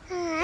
Assalamualaikum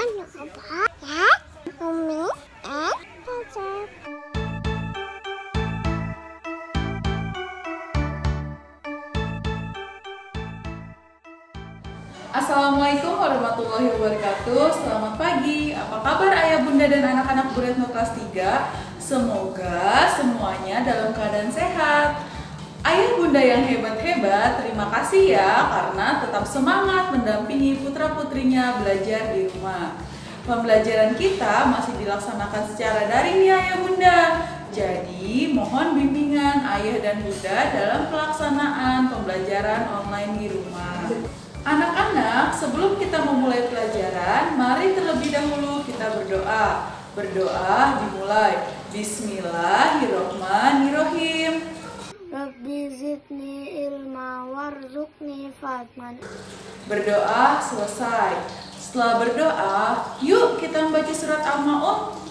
warahmatullahi wabarakatuh. Selamat pagi. Apa kabar ayah bunda dan anak-anak Bu Retno kelas 3? Semoga semuanya dalam keadaan sehat. Ayah bunda yang hebat-hebat, terima kasih ya karena tetap semangat mendampingi putra-putrinya belajar di rumah. Pembelajaran kita masih dilaksanakan secara daring ya ayah bunda. Jadi mohon bimbingan ayah dan bunda dalam pelaksanaan pembelajaran online di rumah. Anak-anak, sebelum kita memulai pelajaran, mari terlebih dahulu kita berdoa. Berdoa dimulai. Bismillahirrohmanirrohim. Rabbi zidni ilma warzuqni fahman. Berdoa selesai. Setelah berdoa, yuk kita membaca surat Al-Ma'un.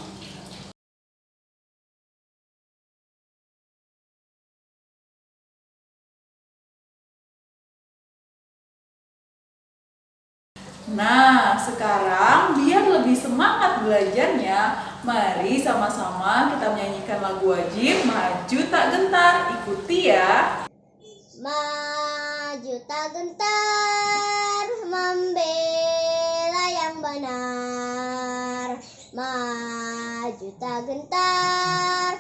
Nah, sekarang biar lebih semangat belajarnya, mari sama-sama kita menyanyikan lagu wajib Maju Tak Gentar. Ikuti ya. Maju tak gentar, membela yang benar. Maju tak gentar,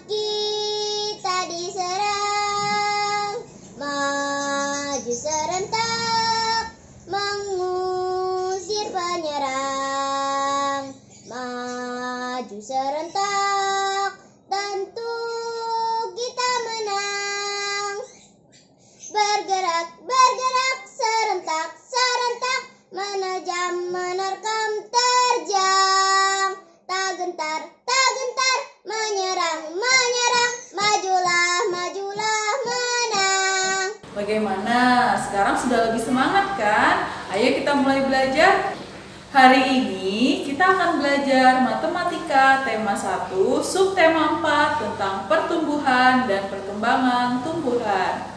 kita diserang. Maju serentak, mengusir penyerang. Maju serentak, tentu kita menang. Bergerak, bergerak, serentak, serentak, menejam, menerkam, terjang. Tak gentar, menyerang, menyerang, majulah, majulah, menang. Bagaimana? Sekarang sudah lebih semangat kan? Ayo kita mulai belajar. Hari ini kita akan belajar matematika tema 1, subtema 4 tentang pertumbuhan dan perkembangan tumbuhan.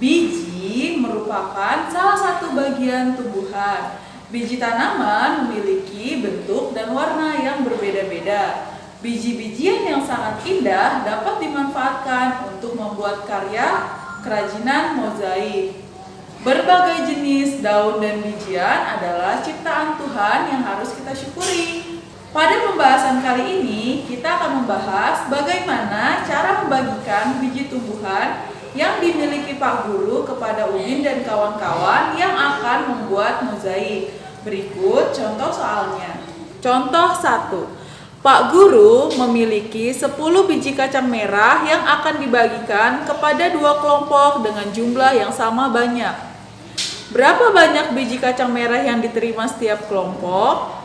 Biji merupakan salah satu bagian tumbuhan. Biji tanaman memiliki bentuk dan warna yang berbeda-beda. Biji-bijian yang sangat indah dapat dimanfaatkan untuk membuat karya kerajinan mozaik. Berbagai jenis daun dan bijian adalah ciptaan Tuhan yang harus kita syukuri. Pada pembahasan kali ini, kita akan membahas bagaimana cara membagikan biji tumbuhan yang dimiliki Pak Guru kepada Udin dan kawan-kawan yang akan membuat mozaik. Berikut contoh soalnya. Contoh 1. Pak Guru memiliki 10 biji kacang merah yang akan dibagikan kepada 2 kelompok dengan jumlah yang sama banyak. Berapa banyak biji kacang merah yang diterima setiap kelompok?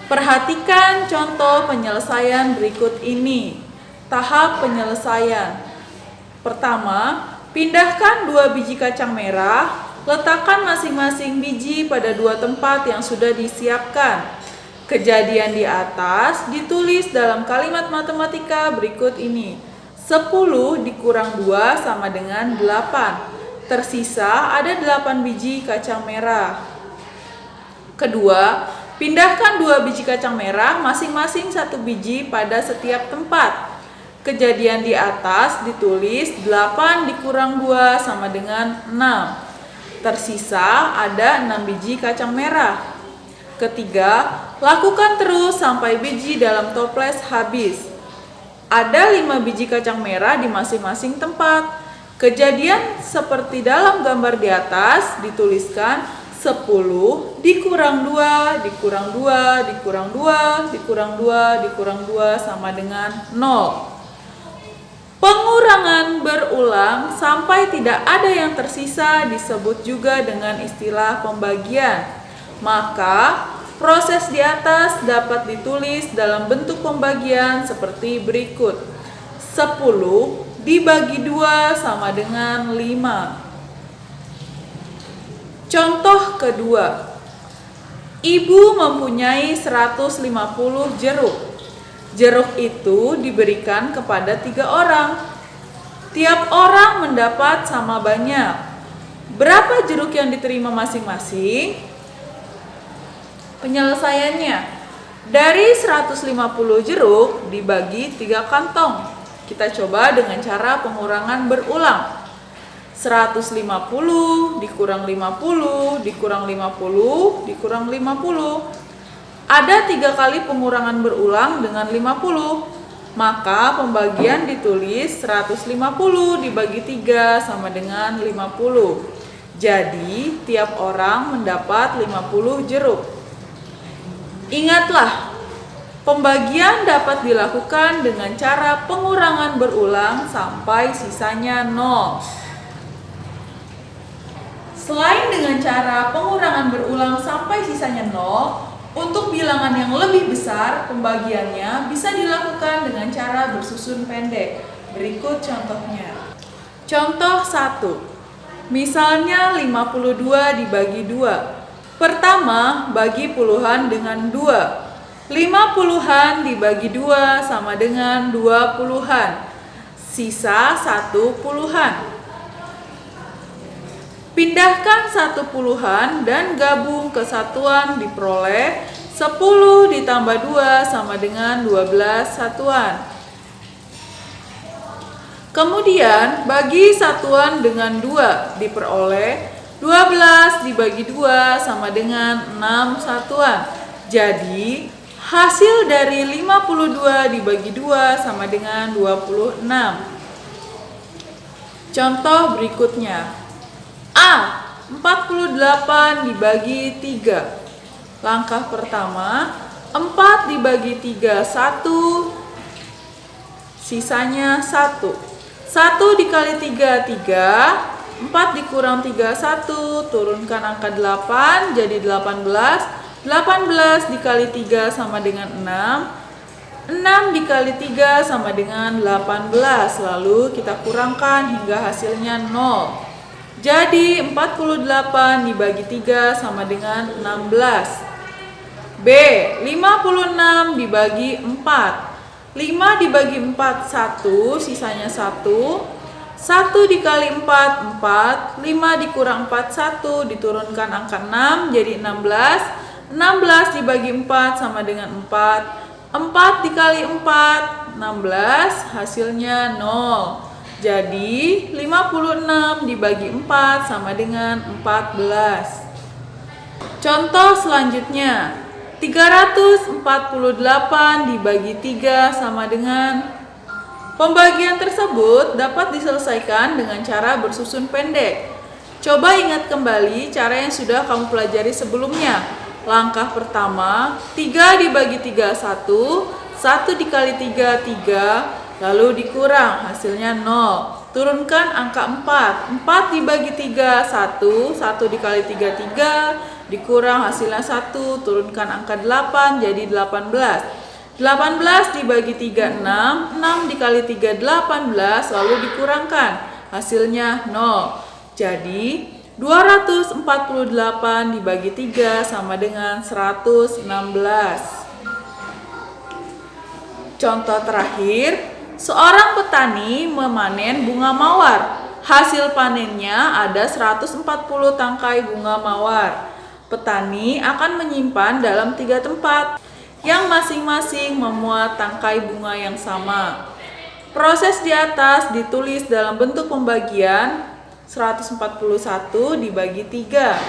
Perhatikan contoh penyelesaian berikut ini. Tahap penyelesaian. Pertama, pindahkan 2 biji kacang merah, letakkan masing-masing biji pada 2 tempat yang sudah disiapkan. Kejadian di atas ditulis dalam kalimat matematika berikut ini. 10 dikurang 2 sama dengan 8. Tersisa ada 8 biji kacang merah. Kedua, pindahkan 2 biji kacang merah masing-masing 1 biji pada setiap tempat. Kejadian di atas ditulis 8 dikurang 2 sama dengan 6. Tersisa ada 6 biji kacang merah. Ketiga, lakukan terus sampai biji dalam toples habis. Ada 5 biji kacang merah di masing-masing tempat. Kejadian seperti dalam gambar di atas dituliskan 10 dikurang 2, dikurang 2, dikurang 2, dikurang 2, dikurang 2 sama dengan 0. Pengurangan berulang sampai tidak ada yang tersisa disebut juga dengan istilah pembagian. Maka, proses di atas dapat ditulis dalam bentuk pembagian seperti berikut. 10 dibagi 2 sama dengan 5. Contoh kedua. Ibu mempunyai 150 jeruk. Jeruk itu diberikan kepada 3 orang. Tiap orang mendapat sama banyak. Berapa jeruk yang diterima masing-masing? Penyelesaiannya, dari 150 jeruk dibagi 3 kantong. Kita coba dengan cara pengurangan berulang. 150 dikurang 50 dikurang 50 dikurang 50. Ada 3 kali pengurangan berulang dengan 50. Maka pembagian ditulis 150 dibagi 3 sama dengan 50. Jadi tiap orang mendapat 50 jeruk. Ingatlah, pembagian dapat dilakukan dengan cara pengurangan berulang sampai sisanya 0. Selain dengan cara pengurangan berulang sampai sisanya 0, untuk bilangan yang lebih besar, pembagiannya bisa dilakukan dengan cara bersusun pendek. Berikut contohnya. Contoh 1. Misalnya 52 dibagi 2. Pertama, bagi puluhan dengan 2. 5 puluhan dibagi 2 sama dengan 2 puluhan. Sisa 1 puluhan. Pindahkan 1 puluhan dan gabung ke satuan, diperoleh 10 ditambah 2 sama dengan 12 satuan. Kemudian bagi satuan dengan 2, diperoleh 12 dibagi 2 sama dengan 6 satuan. Jadi hasil dari 52 dibagi 2 sama dengan 26. Contoh berikutnya. A. 48 dibagi 3. Langkah pertama, 4 dibagi 3, 1. Sisanya 1. 1 dikali 3, 3. 4 dikurang 3, 1. Turunkan angka 8 jadi 18. 18 dikali 3 sama dengan 6. 6 dikali 3 sama dengan 18. Lalu kita kurangkan hingga hasilnya 0. Jadi 48 dibagi 3 sama dengan 16. B. 56 dibagi 4. 5 dibagi 4, 1. Sisanya 1. 1 dikali 4, 4. 5 dikurang 4, 1. Diturunkan angka 6 jadi 16. 16 dibagi 4 sama dengan 4. 4 dikali 4, 16. Hasilnya 0. Jadi 56 dibagi 4 sama dengan 14. Contoh selanjutnya, 348 dibagi 3 sama dengan. Pembagian tersebut dapat diselesaikan dengan cara bersusun pendek. Coba ingat kembali cara yang sudah kamu pelajari sebelumnya. Langkah pertama, 3 dibagi 3, 1. 1 dikali 3, 3. Lalu dikurang, hasilnya 0. Turunkan angka 4. 4 dibagi 3, 1. 1 dikali 3, 3. Dikurang, hasilnya 1. Turunkan angka 8, jadi 18. 18 dibagi 3, 6. 6 dikali 3, 18. Lalu dikurangkan, hasilnya 0. Jadi 248 dibagi 3 sama dengan 116. Contoh terakhir, seorang petani memanen bunga mawar. Hasil panennya ada 140 tangkai bunga mawar. Petani akan menyimpan dalam 3 tempat yang masing-masing memuat tangkai bunga yang sama. Proses di atas ditulis dalam bentuk pembagian 141 dibagi 3.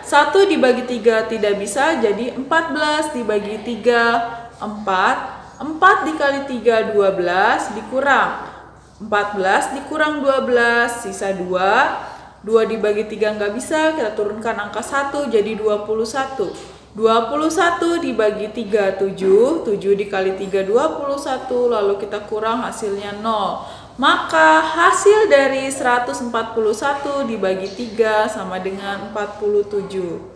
1 dibagi 3 tidak bisa, jadi 14 dibagi 3, 4. 4 dikali 3, 12, dikurang 14 dikurang 12, sisa 2. 2 dibagi 3 nggak bisa, kita turunkan angka 1 jadi 21. 21 dibagi 3, 7. 7 dikali 3, 21. Lalu kita kurang, hasilnya 0. Maka hasil dari 141 dibagi 3 sama dengan 47.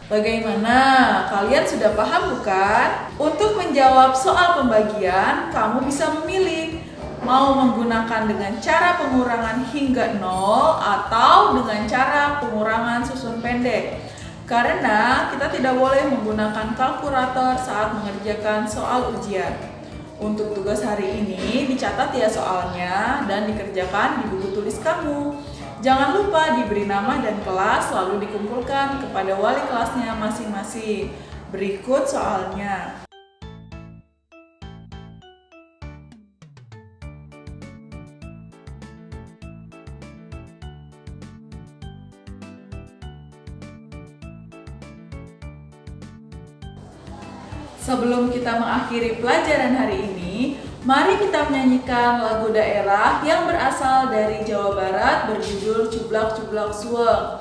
Bagaimana? Kalian sudah paham bukan? Untuk menjawab soal pembagian, kamu bisa memilih mau menggunakan dengan cara pengurangan hingga 0 atau dengan cara pengurangan susun pendek. Karena kita tidak boleh menggunakan kalkulator saat mengerjakan soal ujian. Untuk tugas hari ini dicatat ya soalnya dan dikerjakan di buku tulis kamu. Jangan lupa diberi nama dan kelas lalu dikumpulkan kepada wali kelasnya masing-masing. Berikut soalnya. Sebelum kita mengakhiri pelajaran hari ini, mari kita menyanyikan lagu daerah yang berasal dari Jawa Barat berjudul Cublak Cublak Suweng.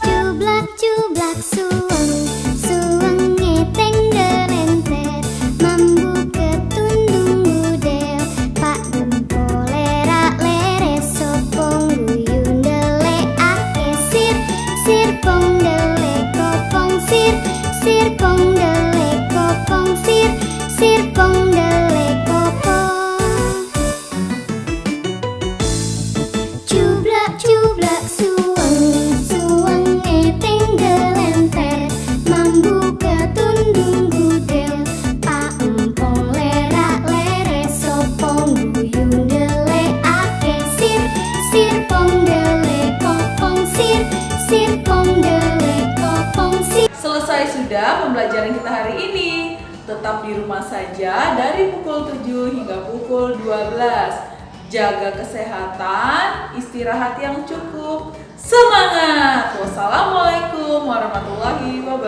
Cublak cublak suweng, suwenge tengger enter, mambu ketundung budel, pak gempole rak lere sopong guyun delek ake sir, sir pong delek kopong sir, sir pong delek kopong sir, sir pong delek kopong. Cublak cublak suweng, suwenge tengger enter, mambu ketundung gudel, pak empong lerak lere sopong guyun delek ake sir, sir pong delek kopong sir, sir pong delek kopong sir. Selesai sudah pembelajaran kita hari ini. Tetap di rumah saja dari pukul 7 hingga pukul 12. Jaga kesehatan, istirahat yang cukup. Semangat! Wassalamualaikum warahmatullahi wabarakatuh.